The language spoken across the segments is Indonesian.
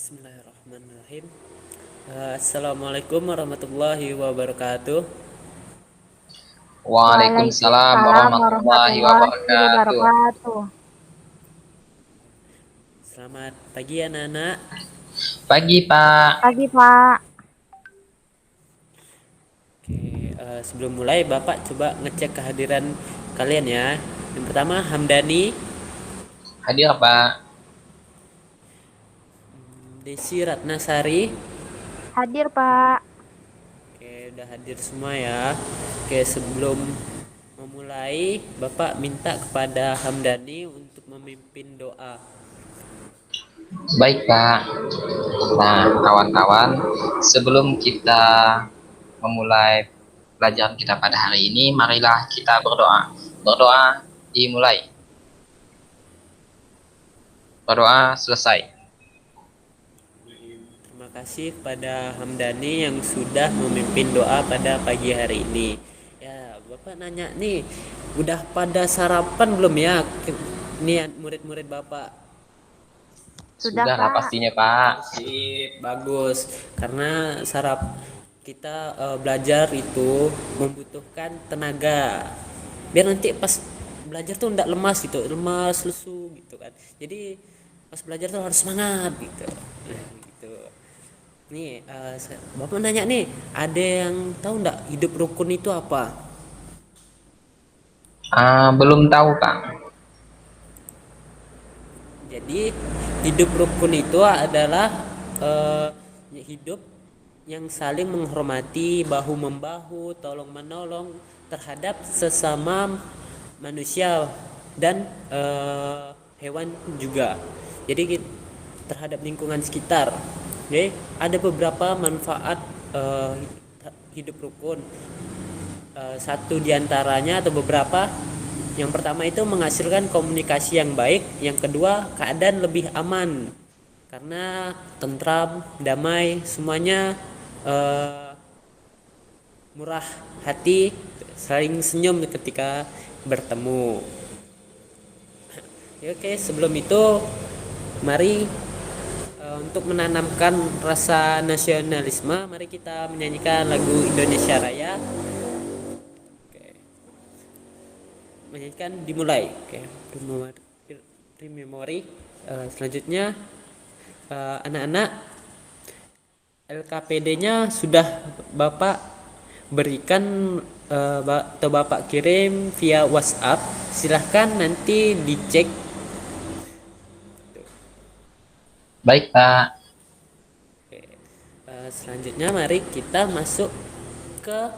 Bismillahirrahmanirrahim. Assalamualaikum warahmatullahi wabarakatuh. Waalaikumsalam Waalaikumsalam warahmatullahi warahmatullahi wabarakatuh. wabarakatuh. Selamat pagi anak-anak. Pagi, Pak. Pagi, Pak. Oke, sebelum mulai Bapak coba ngecek kehadiran kalian ya. Yang pertama Hamdani, Hadir, Pak. Desi Ratnasari. Hadir, Pak. Oke, udah hadir semua ya. Oke, sebelum memulai Bapak minta kepada Hamdani untuk memimpin doa. Baik, Pak. Nah, kawan-kawan, sebelum kita memulai pelajaran kita pada hari ini, marilah kita berdoa. Berdoa dimulai. Berdoa selesai. Terima kasih kepada Hamdani yang sudah memimpin doa pada pagi hari ini. Ya, Bapak nanya nih, udah pada sarapan belum ya? Nih murid-murid Bapak. Sudah, Sudah lah Pak. pastinya, Pak. Sip, bagus. Karena kita belajar itu membutuhkan tenaga. Biar nanti pas belajar tuh enggak lemas gitu, lemas, lesu gitu kan. Jadi pas belajar tuh harus semangat gitu. Nah, gitu. Nih, Bapak nanya nih, ada yang tahu enggak hidup rukun itu apa? Belum tahu, Pak. Jadi hidup rukun itu adalah hidup yang saling menghormati, bahu membahu, tolong menolong terhadap sesama manusia dan hewan juga. Jadi terhadap lingkungan sekitar. Oke, ada beberapa manfaat hidup rukun. Satu diantaranya atau beberapa, yang pertama itu menghasilkan komunikasi yang baik, yang kedua keadaan lebih aman karena tentram, damai, semuanya murah hati, saling senyum ketika bertemu. Oke, sebelum itu mari untuk menanamkan rasa nasionalisme, mari kita menyanyikan lagu Indonesia Raya. Menyanyikan dimulai. Oke, pre-memory. Selanjutnya anak-anak, LKPD-nya sudah Bapak berikan atau Bapak kirim via WhatsApp. Silahkan nanti dicek. Baik, Pak. Oke. Selanjutnya mari kita masuk ke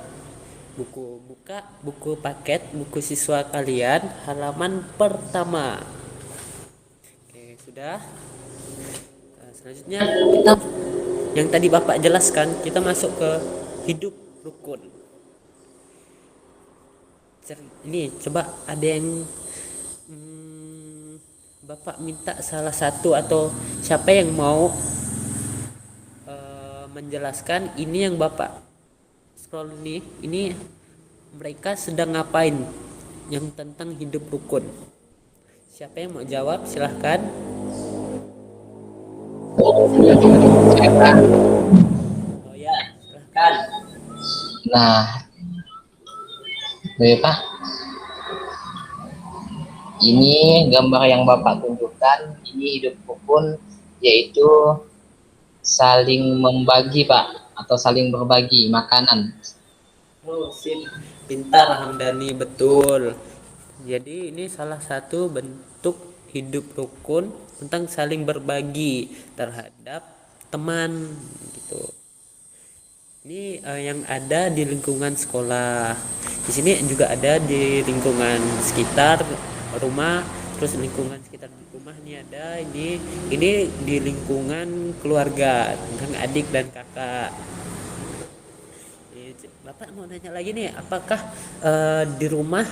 buka buku paket buku siswa kalian halaman pertama. Oke, sudah. Selanjutnya kita yang tadi Bapak jelaskan, kita masuk ke hidup rukun. Ini coba ada yang Bapak minta salah satu atau siapa yang mau menjelaskan ini yang Bapak scroll ini mereka sedang ngapain yang tentang hidup rukun. Siapa yang mau jawab silahkan. Oh ya, silahkan. Nah, Pak. Ini gambar yang Bapak tunjukkan, ini hidup rukun, yaitu saling membagi, Pak, atau saling berbagi makanan. Oh, sip. Pintar Hamdani, betul. Jadi ini salah satu bentuk hidup rukun tentang saling berbagi terhadap teman gitu. Ini yang ada di lingkungan sekolah. Di sini juga ada di lingkungan sekitar rumah, terus lingkungan sekitar rumah ini ada ini di lingkungan keluarga tentang adik dan kakak. Bapak mau nanya lagi nih, apakah di rumah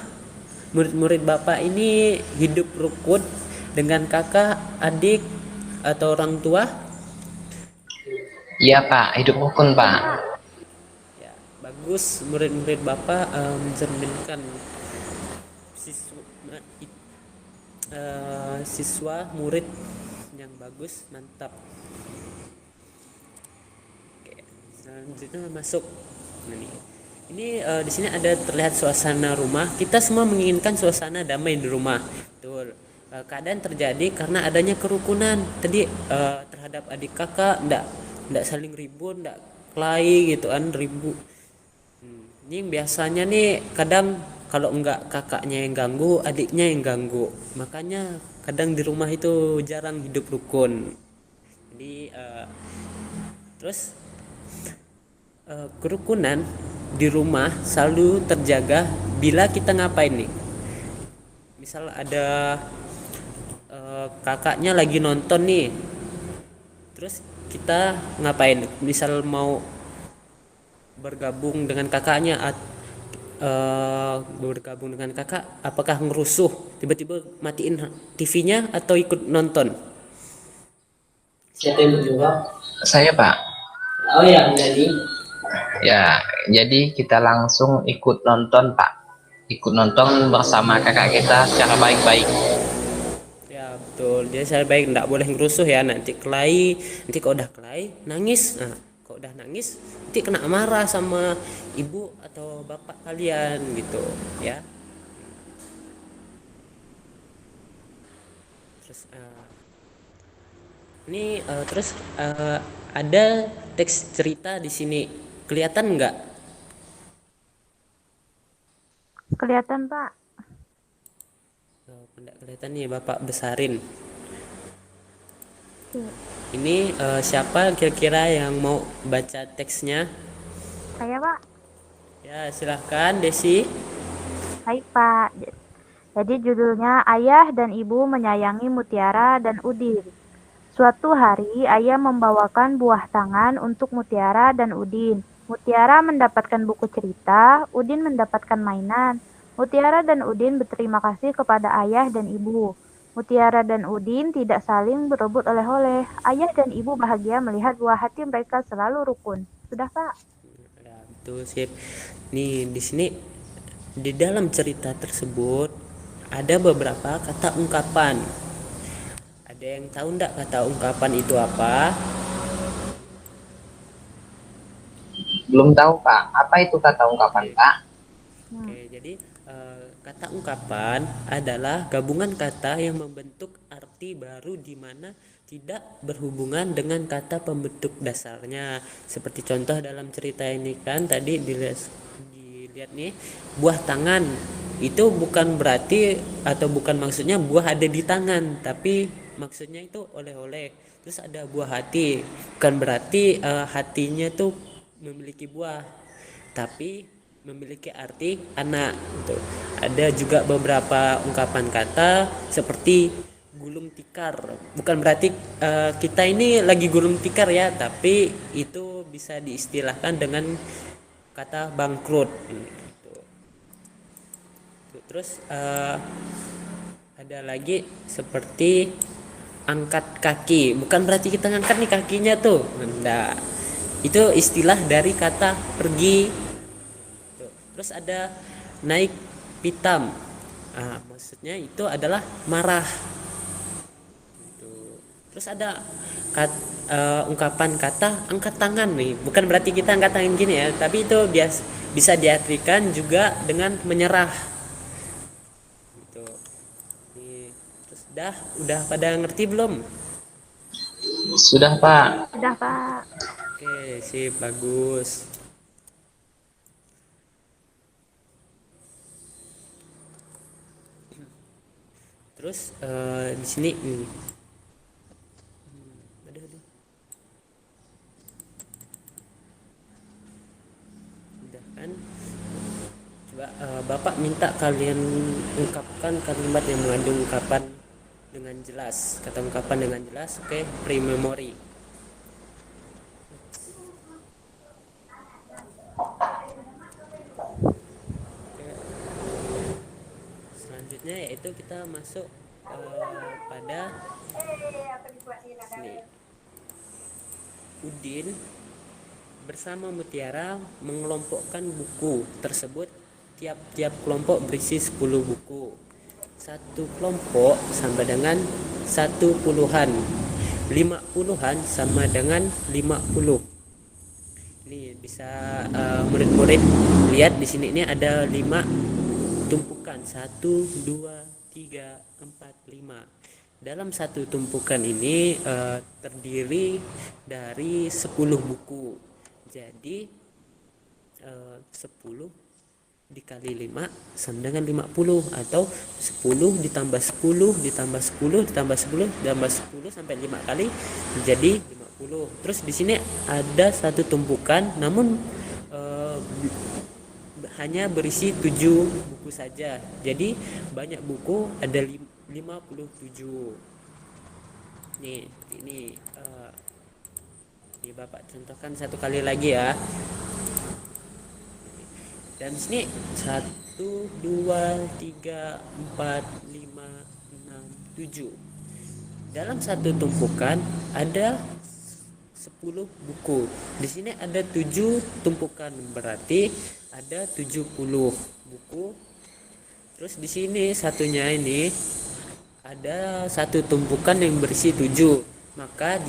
murid-murid Bapak ini hidup rukun dengan kakak, adik, atau orang tua? Iya, Pak, hidup rukun, Pak. Ya, bagus. Murid-murid Bapak mencerminkan siswa murid yang bagus, mantap. Selanjutnya masuk. Nah, ini di sini ada terlihat suasana rumah. Kita semua menginginkan suasana damai di rumah. Betul. Keadaan terjadi karena adanya kerukunan. Tadi terhadap adik kakak ndak saling ribut, ndak kelahi gitu kan, ribut. Ini biasanya nih kadang kalau enggak kakaknya yang ganggu, adiknya yang ganggu. Makanya kadang di rumah itu jarang hidup rukun. Jadi terus kerukunan di rumah selalu terjaga bila kita ngapain nih. Misal ada kakaknya lagi nonton nih, terus kita ngapain? Misal mau bergabung dengan kakaknya, bergabung dengan kakak, apakah ngerusuh tiba-tiba matiin TV-nya atau ikut nonton? Siapa yang menjawab? Saya, Pak. Oh ya, jadi Ya, jadi kita langsung ikut nonton, Pak. Ikut nonton bersama kakak kita secara baik-baik. ya betul. Jadi saya baik nggak boleh ngerusuh ya, nanti kelahi, nanti kalau udah kelahi nangis. Nah, kalau udah nangis nanti kena marah sama ibu atau bapak kalian gitu ya. Terus ini terus ada teks cerita di sini. Kelihatan nggak? Kelihatan, Pak. Nggak kelihatan nih, Bapak besarin. Oke. Ini siapa kira-kira yang mau baca teksnya? Saya, Pak. Ya, silahkan Desi. Baik, Pak. Jadi judulnya Ayah dan Ibu Menyayangi Mutiara dan Udin. Suatu hari, ayah membawakan buah tangan untuk Mutiara dan Udin. Mutiara mendapatkan buku cerita, Udin mendapatkan mainan. Mutiara dan Udin berterima kasih kepada ayah dan ibu. Mutiara dan Udin tidak saling berebut oleh-oleh. Ayah dan ibu bahagia melihat buah hati mereka selalu rukun. Sudah, Pak? Ya, betul sip. Nih di sini di dalam cerita tersebut ada beberapa kata ungkapan. Ada yang tahu enggak kata ungkapan itu apa? Belum tahu, Pak. Apa itu kata ungkapan, Pak? Oke, jadi kata ungkapan adalah gabungan kata yang membentuk arti baru di mana tidak berhubungan dengan kata pembentuk dasarnya. Seperti contoh dalam cerita ini kan tadi dilihat nih, buah tangan itu bukan berarti atau bukan maksudnya buah ada di tangan, tapi maksudnya itu oleh-oleh. Terus ada buah hati, bukan berarti hatinya tuh memiliki buah, tapi memiliki arti anak gitu. Ada juga beberapa ungkapan kata seperti gulung tikar, bukan berarti kita ini lagi gulung tikar ya, tapi itu bisa diistilahkan dengan kata bangkrut gitu. Terus ada lagi seperti angkat kaki, bukan berarti kita ngangkat nih kakinya tuh, enggak, itu istilah dari kata pergi. Terus ada naik pitam, maksudnya itu adalah marah. Terus ada ungkapan kata angkat tangan nih, bukan berarti kita angkat tangan gini ya, tapi itu bisa diartikan juga dengan menyerah. Gitu. Nih, terus udah pada ngerti belum? Sudah, Pak. Sudah, Pak. Oke, sip, bagus. Terus di sini aduh. Udah kan? Coba Bapak minta kalian ungkapkan kalimat yang mengandung ungkapan dengan jelas, kata ungkapan dengan jelas. Oke, pre-memory. Selanjutnya yaitu kita masuk pada sini. Udin bersama Mutiara mengelompokkan buku tersebut. Tiap-tiap kelompok berisi 10 buku. Satu kelompok sama dengan 1 puluhan. 5 puluhan sama dengan 50. Nih bisa murid-murid lihat di sini, ini ada 5 tumpukan, 1, 2, 3, 4, 5. Dalam satu tumpukan ini terdiri dari 10 buku. Jadi 10 dikali 5 sama dengan 50, atau 10 ditambah 10 ditambah 10 ditambah 10 ditambah 10 sampai 5 kali menjadi 50. Terus di sini ada satu tumpukan, namun hanya berisi 7 buku saja. Jadi banyak buku, ada 57. Nih, ini Bapak contohkan satu kali lagi ya. Dan sini 1, 2, 3, 4, 5, 6, 7. Dalam satu tumpukan ada 10 buku. Di sini ada 7 tumpukan, berarti ada 70 buku. Terus di sini satunya ini ada satu tumpukan yang berisi 7. Maka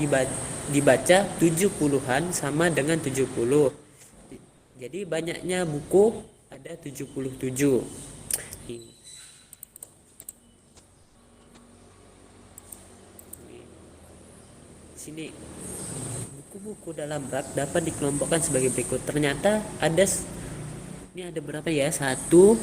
dibaca 70-an sama dengan 70. Jadi banyaknya buku ada 77. Di sini buku-buku dalam rak dapat dikelompokkan sebagai berikut. Ternyata ada berapa ya? 1, 2,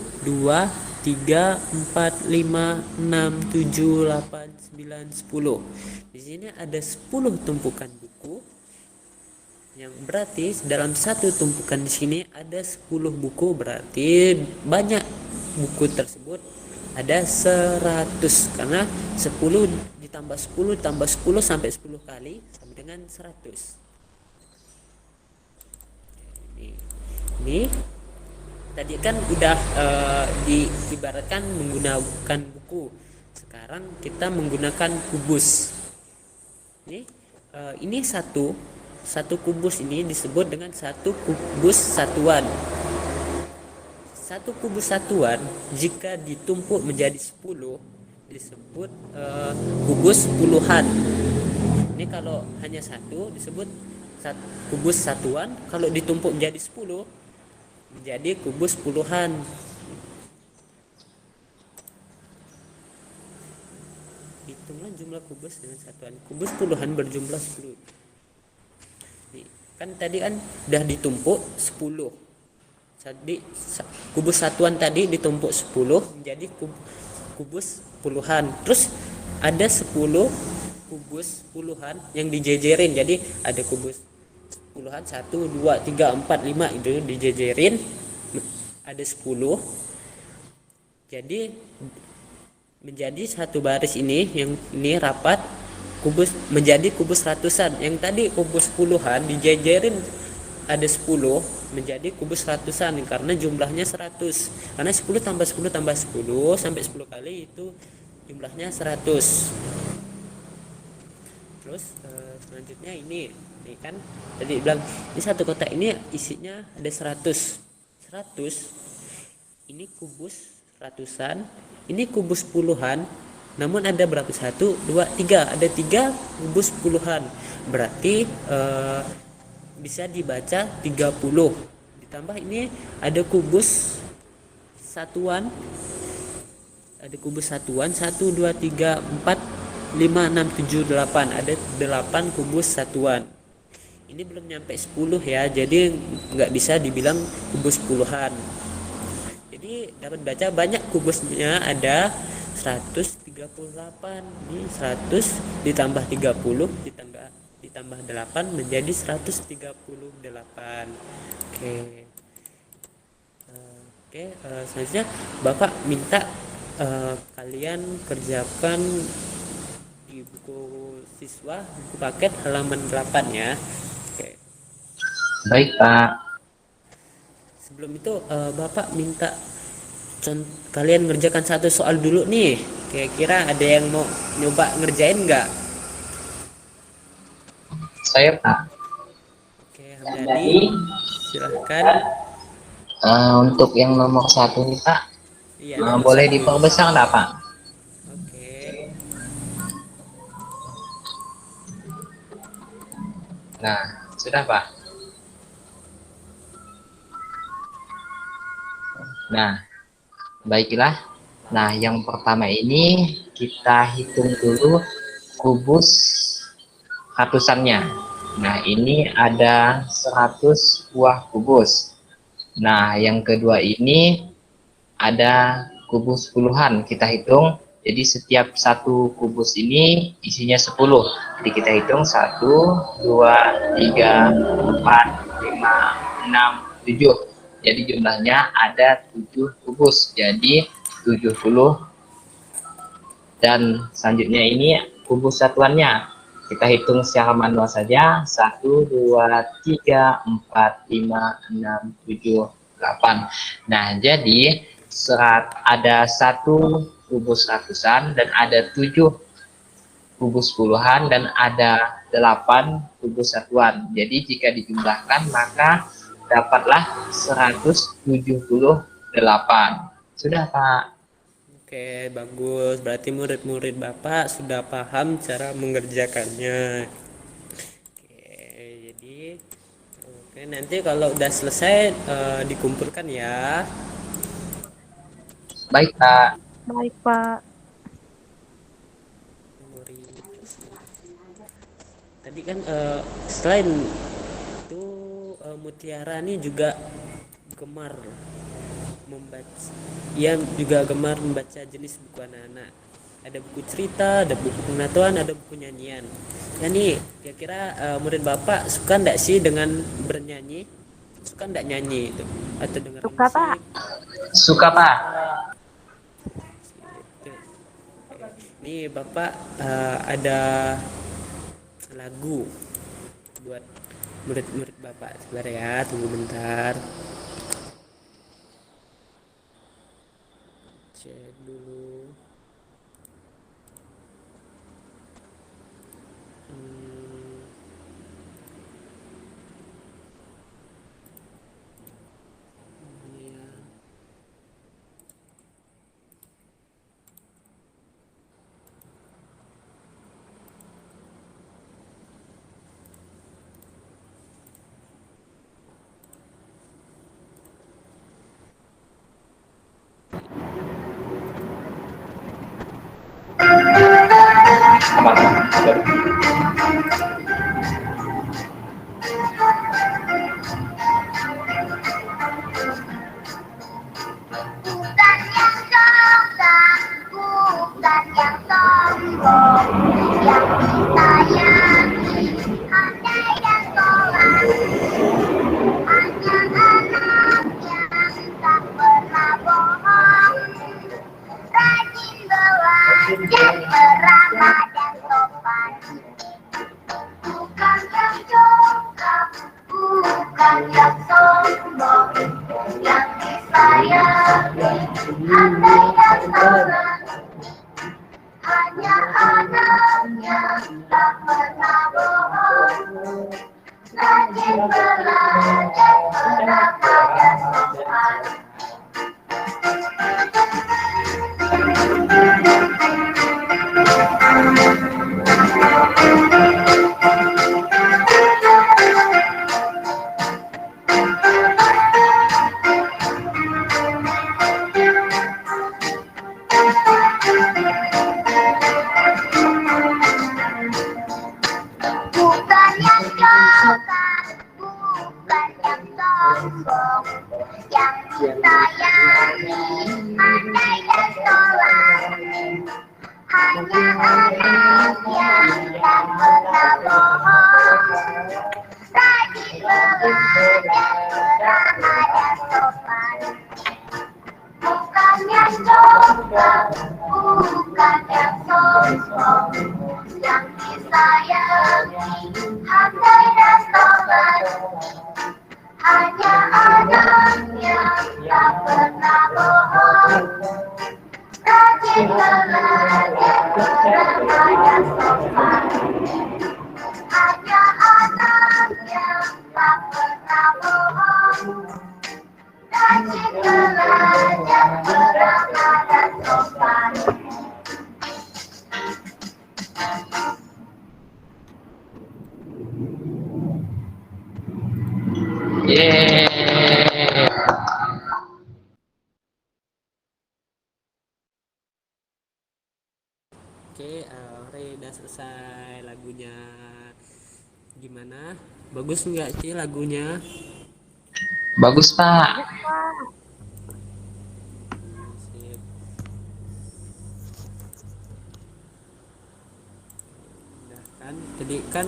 3, 4, 5, 6, 7, 8, 9, 10. Di sini ada 10 tumpukan buku, yang berarti dalam satu tumpukan di sini ada 10 buku, berarti banyak buku tersebut ada 100, karena 10 ditambah 10 ditambah 10 sampai 10 kali sama dengan 100. Ini tadi kan udah diibaratkan menggunakan buku. Sekarang kita menggunakan kubus. Ini satu kubus ini disebut dengan satu kubus satuan. Satu kubus satuan jika ditumpuk menjadi 10 disebut kubus puluhan. Ini kalau hanya satu disebut kubus satuan, kalau ditumpuk menjadi 10 menjadi kubus puluhan. Hitunglah jumlah kubus dengan satuan. Kubus puluhan berjumlah 10. Kan tadi kan udah ditumpuk 10. Jadi kubus satuan tadi ditumpuk 10 menjadi kubus puluhan. Terus ada 10 kubus puluhan yang dijejerin. Jadi ada kubus puluhan 1, 2, 3, 4, 5 itu dijejerin. Ada 10. Jadi menjadi satu baris ini, yang ini rapat, kubus menjadi kubus ratusan. Yang tadi kubus puluhan dijejerin ada 10 menjadi kubus ratusan karena jumlahnya 100. Karena 10 tambah 10 tambah 10 sampai 10 kali itu jumlahnya 100. Terus selanjutnya ini kan tadi bilang ini satu kotak ini isinya ada 100. Ini kubus ratusan, ini kubus puluhan. Namun ada berapa? 1, 2, 3. Ada 3 kubus puluhan. Berarti bisa dibaca 30. Ditambah ini ada kubus satuan. Ada kubus satuan 1, 2, 3, 4, 5, 6, 7, 8. Ada 8 kubus satuan. Ini belum nyampe 10 ya. Jadi nggak bisa dibilang kubus puluhan. Jadi dapat baca banyak kubusnya, ada 138. Ini 100 ditambah 30 ditambah 8 menjadi 138. Oke, selanjutnya Bapak minta kalian kerjakan di buku siswa, buku paket halaman 8 ya. Oke. Baik, Pak. Sebelum itu Bapak minta kalian ngerjakan satu soal dulu nih. Kira-kira ada yang mau nyoba ngerjain nggak? Saya, Pak. Oke, Hamdani, silahkan. Untuk yang nomor 1 nih, Pak. Iya, Boleh diperbesar nggak, Pak? Oke. Nah, sudah, Pak. Nah, baiklah. Nah, yang pertama ini kita hitung dulu kubus ratusannya. Nah, ini ada 100 buah kubus. Nah, yang kedua ini ada kubus puluhan, kita hitung. Jadi setiap satu kubus ini isinya 10. Jadi kita hitung 1, 2, 3, 4, 5, 6, 7. Jadi jumlahnya ada 7 kubus. Jadi 70. Dan selanjutnya ini kubus satuannya. Kita hitung secara manual saja. 1, 2, 3, 4, 5, 6, 7, 8. Nah, jadi ada satu kubus ratusan dan ada 7 kubus puluhan dan ada 8 kubus satuan. Jadi jika dijumlahkan maka dapatlah 178. Sudah, Pak. Oke, bagus. Berarti murid-murid Bapak sudah paham cara mengerjakannya. Oke, jadi oke, nanti kalau udah selesai dikumpulkan ya. Baik, Pak. Baik, Pak. Tadi kan selain itu Mutiara ini juga gemar membaca. Ia juga gemar membaca jenis buku anak-anak. Ada buku cerita, ada buku pengetahuan, ada buku nyanyian. Ya nih, kira-kira murid Bapak suka enggak sih dengan bernyanyi? Suka enggak nyanyi itu? Atau dengar Suka, Pak. musik? Suka, Pak. Nih Bapak ada lagu buat murid-murid Bapak. Sebentar ya, tunggu bentar. Cek dulu. Hmm, ini ya. Bukan yang sombong, bukan yang sombong, yang disayangi, pandai dan tolak. Hanya anak yang tak pernah bohong, rajin belajar, beramah dan sopan. Bukan yang congkak, bukan yang sombong, yang disayangi, pandai dan tolak. Hanya anak yang tak pernah bohong, rajin belajar, beramah dan sopan. Bukan yang congkak, bukan yang sombong, yang disayangi, pandai dan tolak. Hanya anak yang tak pernah bohong, rajin belajar, beramah dan sopan. Bukan yang congkak, bukan yang sombong, yang disayangi, pandai dan tolak. Hanya anak yang tak pernah bohong, rajin belajar, beramah dan sopan. Hanya anak yang tak pernah bohong, rajin belajar, beramah dan sopan. Yeay. selesai lagunya. Gimana? Bagus nggak sih lagunya? Bagus, Pak. Bagus, Pak. Sip. Udah kan? Tadi kan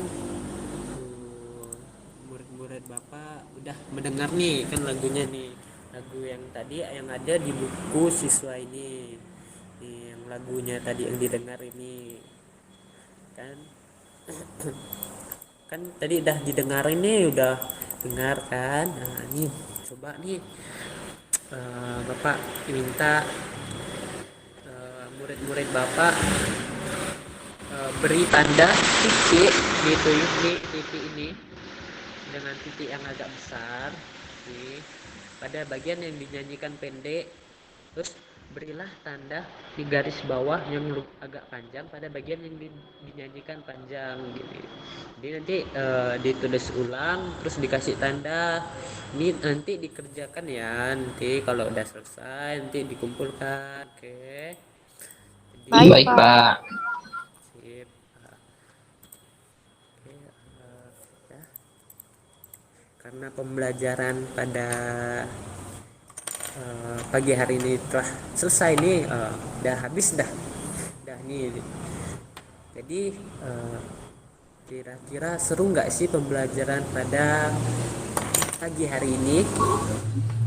murid-murid Bapak udah mendengar nih kan lagunya nih. Lagu yang tadi yang ada di buku siswa ini. Nih, yang lagunya tadi yang didengar ini. Kan kan tadi udah didengarin nih, udah dengar kan. Nah, ini coba nih Bapak minta murid-murid Bapak beri tanda titik gitu nih, titik ini dengan titik yang agak besar nih pada bagian yang dinyanyikan pendek, terus berilah tanda di garis bawah yang agak panjang pada bagian yang dinyanyikan panjang gitu. Jadi nanti ditulis ulang terus dikasih tanda. Ini nanti dikerjakan ya, nanti kalau udah selesai nanti dikumpulkan. Oke. Jadi Baik, Baik, Pak. sip. Oke, ya. Karena pembelajaran pada pagi hari ini telah selesai nih, udah habis dah nih. Jadi kira-kira seru nggak sih pembelajaran pada pagi hari ini?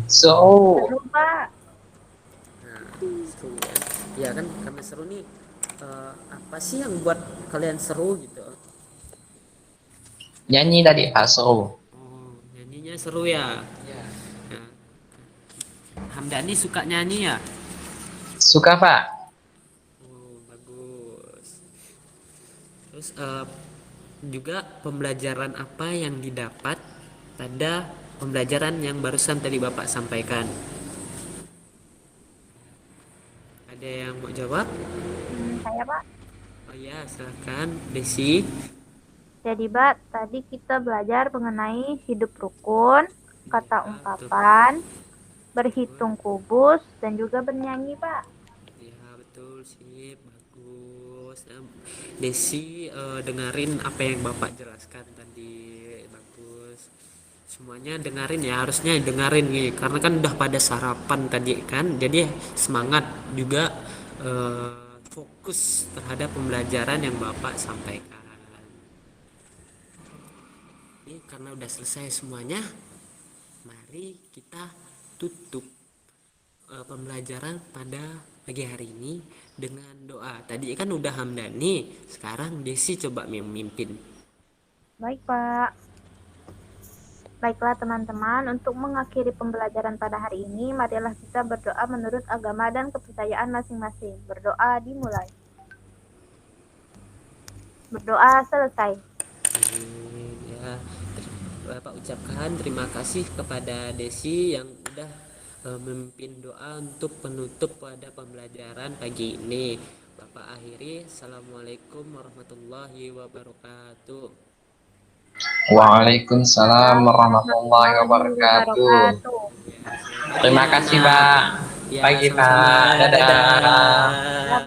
So, Seru, Pak. Nah, seru kan? Ya kan, karena seru nih. Apa sih yang buat kalian seru gitu? nyanyi tadi, Pak. So, Oh, nyanyinya seru ya. Nah, Hamdani suka nyanyi ya? suka, Pak. Oh, bagus. Terus juga pembelajaran apa yang didapat pada pembelajaran yang barusan tadi Bapak sampaikan? Ada yang mau jawab? Saya, Pak. Oh ya, silahkan Desi. Jadi, Pak, tadi kita belajar mengenai hidup rukun, kata Ya, ungkapan, berhitung kubus, dan juga bernyanyi, Pak. ya betul sih, bagus. Desi dengerin apa yang Bapak jelaskan tadi, bagus. Semuanya dengerin ya, harusnya dengerin nih, karena kan udah pada sarapan tadi kan, jadi semangat juga fokus terhadap pembelajaran yang Bapak sampaikan. Ini karena udah selesai semuanya, mari kita tutup pembelajaran pada pagi hari ini dengan doa. Tadi kan udah Hamdani, sekarang Desi coba memimpin. Baik, Pak. Baiklah teman-teman, untuk mengakhiri pembelajaran pada hari ini, marilah kita berdoa menurut agama dan kepercayaan masing-masing. Berdoa dimulai. Berdoa selesai. Ya, Bapak ucapkan terima kasih kepada Desi yang udah memimpin doa untuk penutup pada pembelajaran pagi ini. Bapak akhiri, Assalamualaikum warahmatullahi wabarakatuh. Waalaikumsalam warahmatullahi wabarakatuh. Ya, Terima kasih, Pak. ya, Pagi, sama-sama. Pak. Dadah. Dadah.